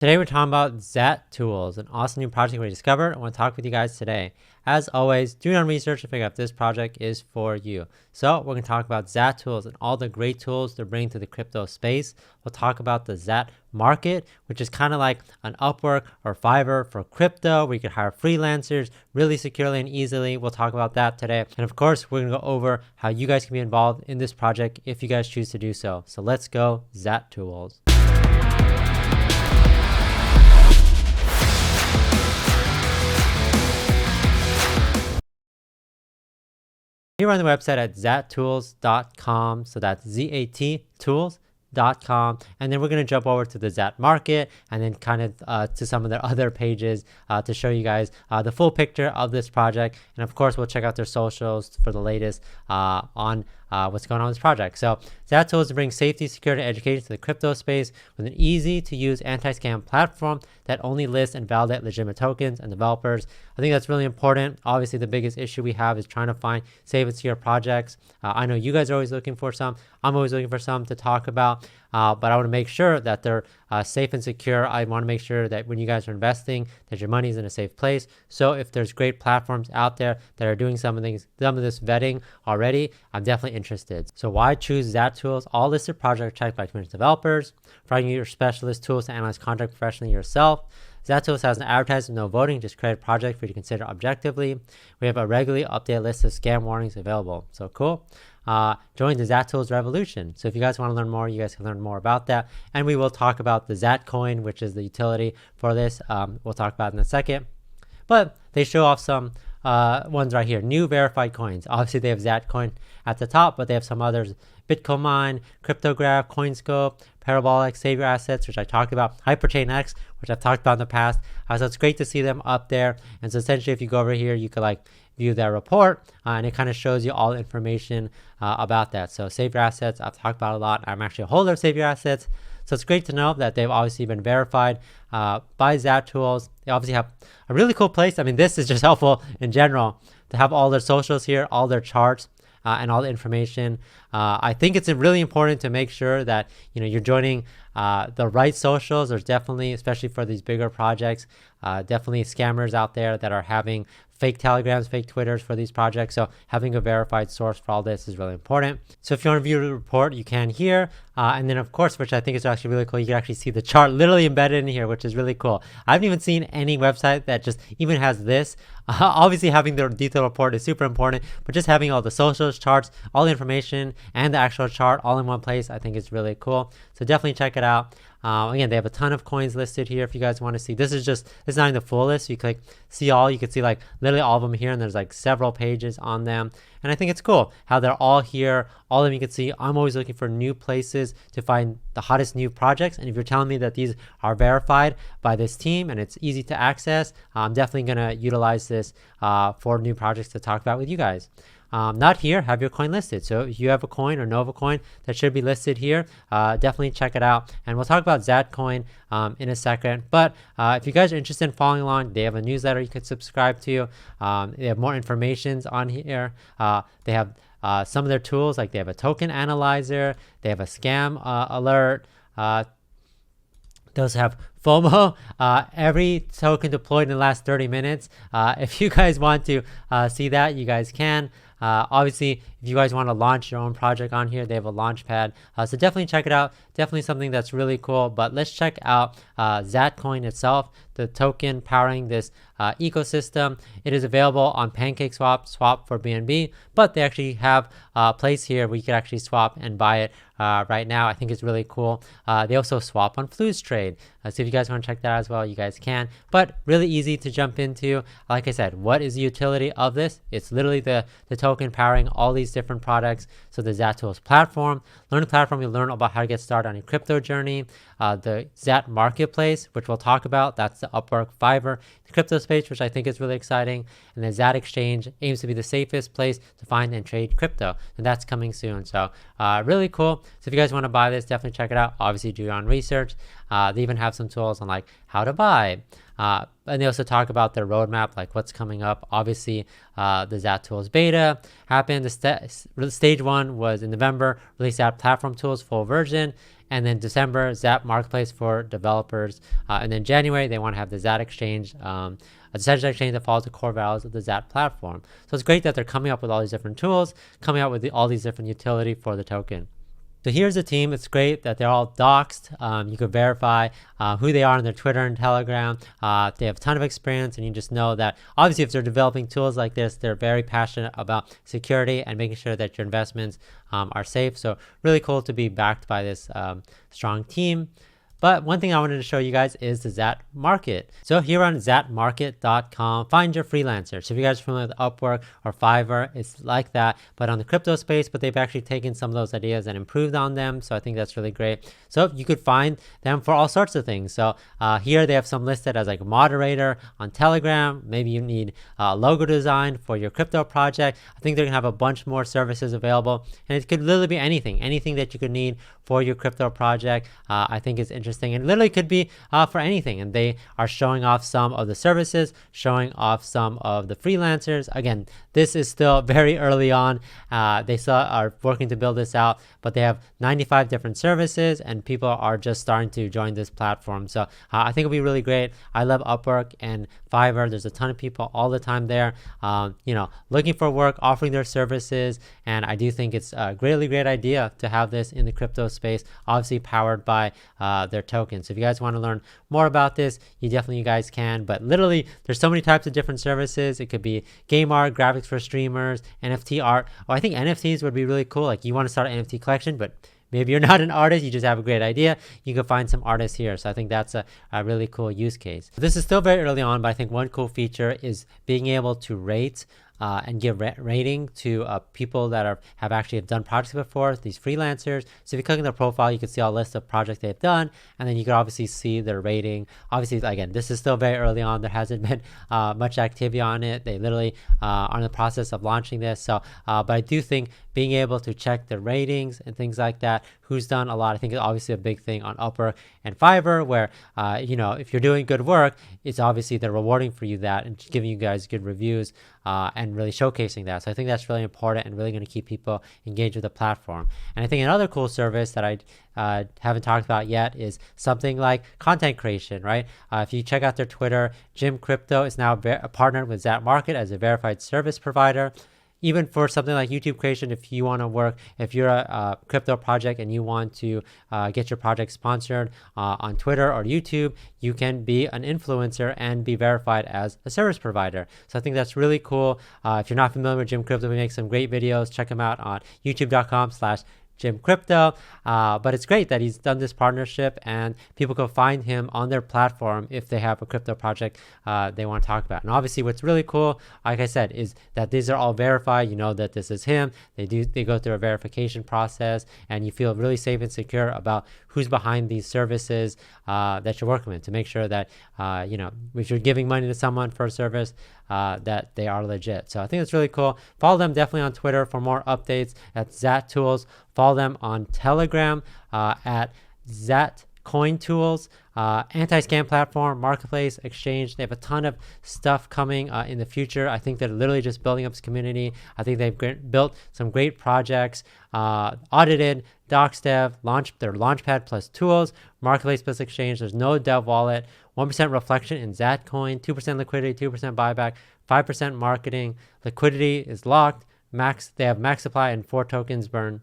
Today we're talking about Zat Tools, an awesome new project we discovered. I want to talk with you guys today. As always, do your own research to figure out if this project is for you. So we're going to talk about Zat Tools and all the great tools they're bringing to the crypto space. We'll talk about the Zat Market, which is kind of like an Upwork or Fiverr for crypto, where you can hire freelancers really securely and easily. We'll talk about that today. And of course, we're going to go over how you guys can be involved in this project if you guys choose to do so. So let's go Zat Tools. Here on the website at zattools.com, so that's ZAT tools.com, and then we're going to jump over to the Zat Market and then kind of to some of their other pages to show you guys the full picture of this project. And of course, we'll check out their socials for the latest on what's going on with this project. So Zat Tools to bring safety, security, and education to the crypto space with an easy-to-use anti-scam platform that only lists and validates legitimate tokens and developers. I think that's really important. Obviously, the biggest issue we have is trying to find safe and secure projects. I know you guys are always looking for some. I'm always looking for some to talk about. But I want to make sure that they're safe and secure. I want to make sure that when you guys are investing, that your money is in a safe place. So if there's great platforms out there that are doing some of this vetting already, I'm definitely interested. So why choose Zat Tools? All listed projects checked by experienced developers, providing you your specialist tools to analyze contract professionally yourself. Zat Tools has an advertised no voting, just create a project for you to consider objectively. We have a regularly updated list of scam warnings available. So cool. Join the Zat Tools revolution. So if you guys want to learn more, you guys can learn more about that. And we will talk about the Zat coin, which is the utility for this. We'll talk about in a second. But they show off some ones right here. New verified coins. Obviously, they have Zat coin at the top, but they have some others. Bitcoin Mine, Cryptograph, CoinScope, Parabolic, Savior Assets, which I talked about, Hyperchain X, which I've talked about in the past. So it's great to see them up there. And so essentially, if you go over here, you could like view their report, and it kind of shows you all the information about that. So Savior Assets, I've talked about a lot. I'm actually a holder of Savior Assets. So it's great to know that they've obviously been verified by Zat Tools. They obviously have a really cool place. I mean, this is just helpful in general to have all their socials here, all their charts, and all the information. I think it's really important to make sure that you're joining the right socials. There's definitely, especially for these bigger projects, definitely scammers out there that are having fake telegrams, fake Twitters for these projects. So having a verified source for all this is really important. So if you want to view the report, you can here. And then of course, which I think is actually really cool, you can actually see the chart literally embedded in here, which is really cool. I haven't even seen any website that just even has this. Obviously having the detailed report is super important, but just having all the socials, charts, all the information and the actual chart all in one place, I think is really cool. So definitely check it out. Again, they have a ton of coins listed here if you guys want to see. This is not in the full list. You click see all, you can see like literally all of them here, and there's like several pages on them. And I think it's cool how they're all here. All of them you can see. I'm always looking for new places to find the hottest new projects. And if you're telling me that these are verified by this team and it's easy to access, I'm definitely going to utilize this for new projects to talk about with you guys. Not here, have your coin listed. So if you have a coin or know of a coin that should be listed here, definitely check it out. And we'll talk about Zat coin in a second. But if you guys are interested in following along, they have a newsletter you can subscribe to. They have more information on here. They have some of their tools, like they have a token analyzer, they have a scam alert. Those have FOMO, every token deployed in the last 30 minutes. If you guys want to see that, you guys can. Obviously, if you guys want to launch your own project on here, they have a launch pad. So definitely check it out. Definitely something that's really cool. But let's check out Zat coin itself, the token powering this ecosystem. It is available on PancakeSwap, Swap for BNB, but they actually have a place here where you can actually swap and buy it right now. I think it's really cool. They also swap on Flu's Trade. So if you guys want to check that out as well, you guys can. But really easy to jump into. Like I said, what is the utility of this? It's literally the token powering all these different products. So the Zat Tools platform. Learn the platform, you'll learn about how to get started on your crypto journey. The Zat Marketplace, which we'll talk about. That's the Upwork, Fiverr, the crypto space, which I think is really exciting. And the Zat Exchange aims to be the safest place to find and trade crypto. And that's coming soon. So really cool. So if you guys want to buy this, definitely check it out. Obviously, do your own research. They even have some tools on like how to buy. And they also talk about their roadmap, like what's coming up. Obviously, the Zat Tools beta happened. The stage 1 was in November, release Zat Platform Tools full version. And then December, Zat Marketplace for developers. And then January, they want to have the Zat Exchange, a decentralized exchange that follows the core values of the Zat platform. So it's great that they're coming up with all these different tools, coming out with all these different utility for the token. So here's the team. It's great that they're all doxed. You could verify who they are on their Twitter and Telegram. They have a ton of experience, and you just know that obviously if they're developing tools like this, they're very passionate about security and making sure that your investments are safe. So really cool to be backed by this strong team. But one thing I wanted to show you guys is the Zat Market. So here on zatmarket.com, find your freelancer. So if you guys are familiar with Upwork or Fiverr, it's like that, but on the crypto space, but they've actually taken some of those ideas and improved on them. So I think that's really great. So you could find them for all sorts of things. So here they have some listed as like a moderator on Telegram. Maybe you need logo design for your crypto project. I think they're gonna have a bunch more services available, and it could literally be anything that you could need for your crypto project. I think is interesting, and literally could be for anything. And they are showing off some of the services, showing off some of the freelancers. Again, this is still very early on. They still are working to build this out, but they have 95 different services, and people are just starting to join this platform. So I think it'll be really great. I love Upwork and Fiverr. There's a ton of people all the time there, looking for work, offering their services. And I do think it's a really great idea to have this in the crypto space, obviously powered by their tokens. So if you guys want to learn more about this, you guys can. But literally, there's so many types of different services. It could be game art, graphics for streamers, NFT art. Oh, I think NFTs would be really cool. Like you want to start an NFT collection, but maybe you're not an artist, you just have a great idea. You can find some artists here. So I think that's a really cool use case. This is still very early on, but I think one cool feature is being able to rate and give rating to people that have actually done projects before, these freelancers. So if you click on their profile, you can see a list of projects they've done, and then you can obviously see their rating. Obviously, again, this is still very early on. There hasn't been much activity on it. They literally are in the process of launching this. So, but I do think being able to check the ratings and things like that, who's done a lot, I think is obviously a big thing on Upwork and Fiverr, where, if you're doing good work, it's obviously they're rewarding for you that and giving you guys good reviews and really showcasing that. So I think that's really important and really going to keep people engaged with the platform. And I think another cool service that I haven't talked about yet is something like content creation, right? If you check out their Twitter, Jim Crypto is now partnered with Zat Market as a verified service provider. Even for something like YouTube creation, if you want to work, if you're a crypto project and you want to get your project sponsored on Twitter or YouTube, you can be an influencer and be verified as a service provider. So I think that's really cool. If you're not familiar with Jim Crypto, we make some great videos. Check him out on youtube.com/Jim Crypto. But it's great that he's done this partnership, and people can find him on their platform if they have a crypto project they want to talk about. And obviously what's really cool, like I said, is that these are all verified. You know that this is him. They go through a verification process, and you feel really safe and secure about who's behind these services that you're working with, to make sure that if you're giving money to someone for a service, that they are legit. So I think it's really cool. Follow them definitely on Twitter for more updates at Zat Tools. Follow them on Telegram at Zat Coin Tools, anti-scam platform, marketplace, exchange. They have a ton of stuff coming in the future. I think they're literally just building up this community. I think they've built some great projects, audited, docs dev, their Launchpad plus tools, marketplace plus exchange. There's no dev wallet, 1% reflection in Zat Coin, 2% liquidity, 2% buyback, 5% marketing. Liquidity is locked. They have max supply and 4 tokens burn.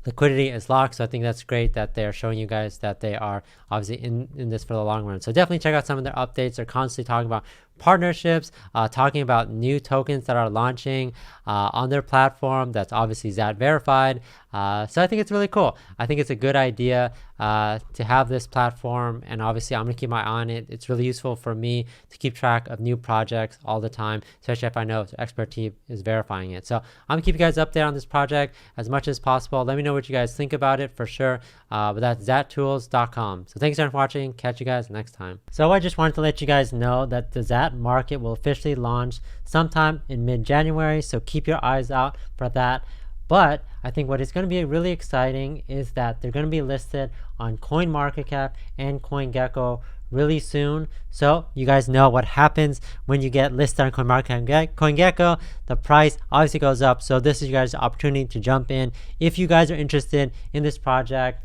Liquidity is locked, so I think that's great that they're showing you guys that they are obviously in this for the long run. So definitely check out some of their updates. They're constantly talking about partnerships, talking about new tokens that are launching on their platform that's obviously Zat verified. So I think it's really cool. I think it's a good idea to have this platform, and obviously I'm gonna keep my eye on it. It's really useful for me to keep track of new projects all the time, especially if I know the expert team is verifying it. So I'm gonna keep you guys updated on this project as much as possible. Let me know what you guys think about it for sure. But that's zattools.com. So thanks everyone for watching. Catch you guys next time. So I just wanted to let you guys know that the Zat Market will officially launch sometime in mid-January. So keep your eyes out for that. But I think what is going to be really exciting is that they're going to be listed on CoinMarketCap and CoinGecko really soon. So you guys know what happens when you get listed on CoinMarketCap and CoinGecko. The price obviously goes up. So this is you guys' opportunity to jump in if you guys are interested in this project,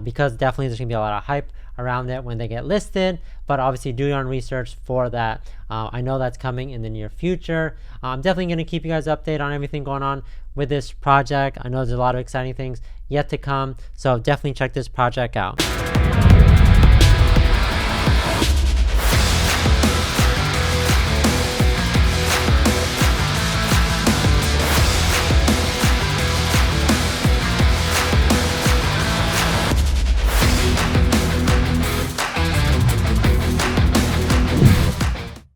because definitely there's going to be a lot of hype around it when they get listed. But obviously do your own research for that. I know that's coming in the near future. I'm definitely going to keep you guys updated on everything going on with this project. I know there's a lot of exciting things yet to come, so definitely check this project out.